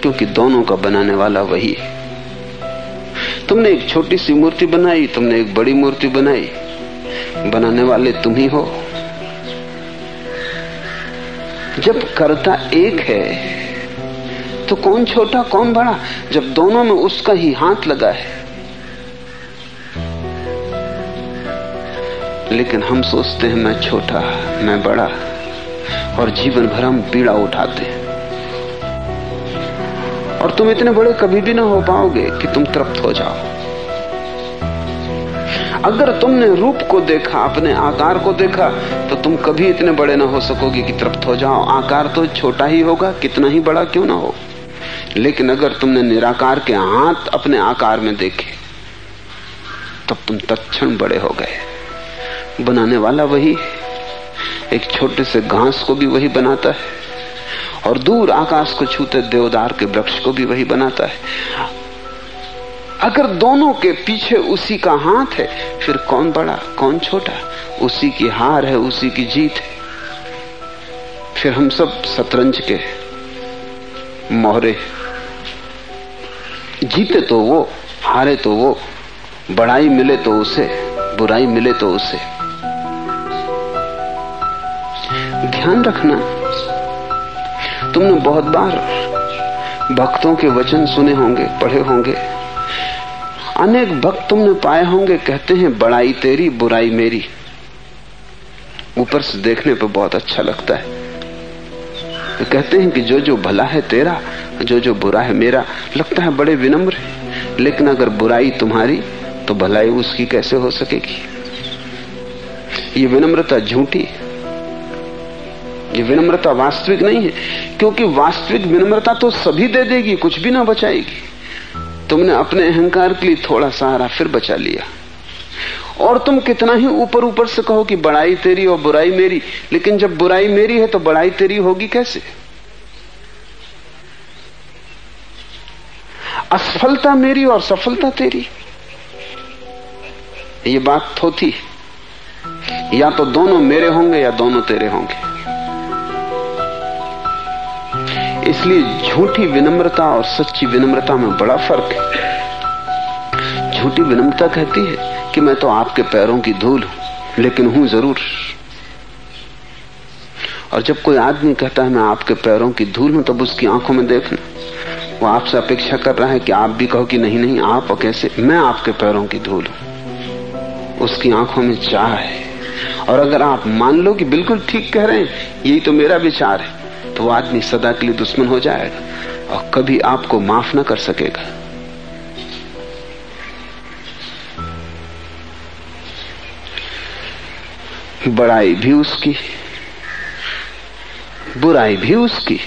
क्योंकि दोनों का बनाने वाला वही है। तुमने एक छोटी सी मूर्ति बनाई, तुमने एक बड़ी मूर्ति बनाई, बनाने वाले तुम ही हो। जब कर्ता एक है तो कौन छोटा कौन बड़ा, जब दोनों में उसका ही हाथ लगा है। लेकिन हम सोचते हैं मैं छोटा, मैं बड़ा, और जीवन भर हम पीड़ा उठाते हैं। और तुम इतने बड़े कभी भी ना हो पाओगे कि तुम तृप्त हो जाओ। अगर तुमने रूप को देखा, अपने आकार को देखा, तो तुम कभी इतने बड़े ना हो सकोगे कि तृप्त हो जाओ। आकार तो छोटा ही होगा, कितना ही बड़ा क्यों ना हो। लेकिन अगर तुमने निराकार के हाथ अपने आकार में देखे, तब तुम तत्क्षण बड़े हो गए। बनाने वाला वही है। एक छोटे से घास को भी वही बनाता है, और दूर आकाश को छूते देवदार के वृक्ष को भी वही बनाता है। अगर दोनों के पीछे उसी का हाथ है, फिर कौन बड़ा कौन छोटा, उसी की हार है, उसी की जीत है। फिर हम सब शतरंज के मोहरे, जीते तो वो, हारे तो वो, बड़ाई मिले तो उसे, बुराई मिले तो उसे। ध्यान रखना, तुमने बहुत बार भक्तों के वचन सुने होंगे, पढ़े होंगे। अनेक भक्त तुमने पाए होंगे कहते हैं बड़ाई तेरी बुराई मेरी। ऊपर से देखने पर बहुत अच्छा लगता है। तो कहते हैं कि जो जो भला है तेरा, जो जो बुरा है मेरा। लगता है बड़े विनम्र है, लेकिन अगर बुराई तुम्हारी तो भलाई उसकी कैसे हो सकेगी। ये विनम्रता झूठी, ये विनम्रता वास्तविक नहीं है। क्योंकि वास्तविक विनम्रता तो सभी दे देगी, कुछ भी ना बचाएगी। तुमने अपने अहंकार के लिए थोड़ा सहारा फिर बचा लिया। और तुम कितना ही ऊपर ऊपर से कहो कि बड़ाई तेरी और बुराई मेरी, लेकिन जब बुराई मेरी है तो बड़ाई तेरी होगी कैसे। असफलता मेरी और सफलता तेरी, ये बात थोथी। या तो दोनों मेरे होंगे या दोनों तेरे होंगे। इसलिए झूठी विनम्रता और सच्ची विनम्रता में बड़ा फर्क है। झूठी विनम्रता कहती है कि मैं तो आपके पैरों की धूल हूं, लेकिन हूं जरूर। और जब कोई आदमी कहता है मैं आपके पैरों की धूल हूं, तब उसकी आंखों में देखना, वो आपसे अपेक्षा कर रहा है कि आप भी कहो कि नहीं नहीं आप कैसे, मैं आपके पैरों की धूल हूं। उसकी आंखों में चाह है। और अगर आप मान लो कि बिल्कुल ठीक कह रहे हैं, यही तो मेरा विचार है, तो वो आदमी सदा के लिए दुश्मन हो जाएगा और कभी आपको माफ ना कर सकेगा। बड़ाई भी उसकी, बुराई भी उसकी,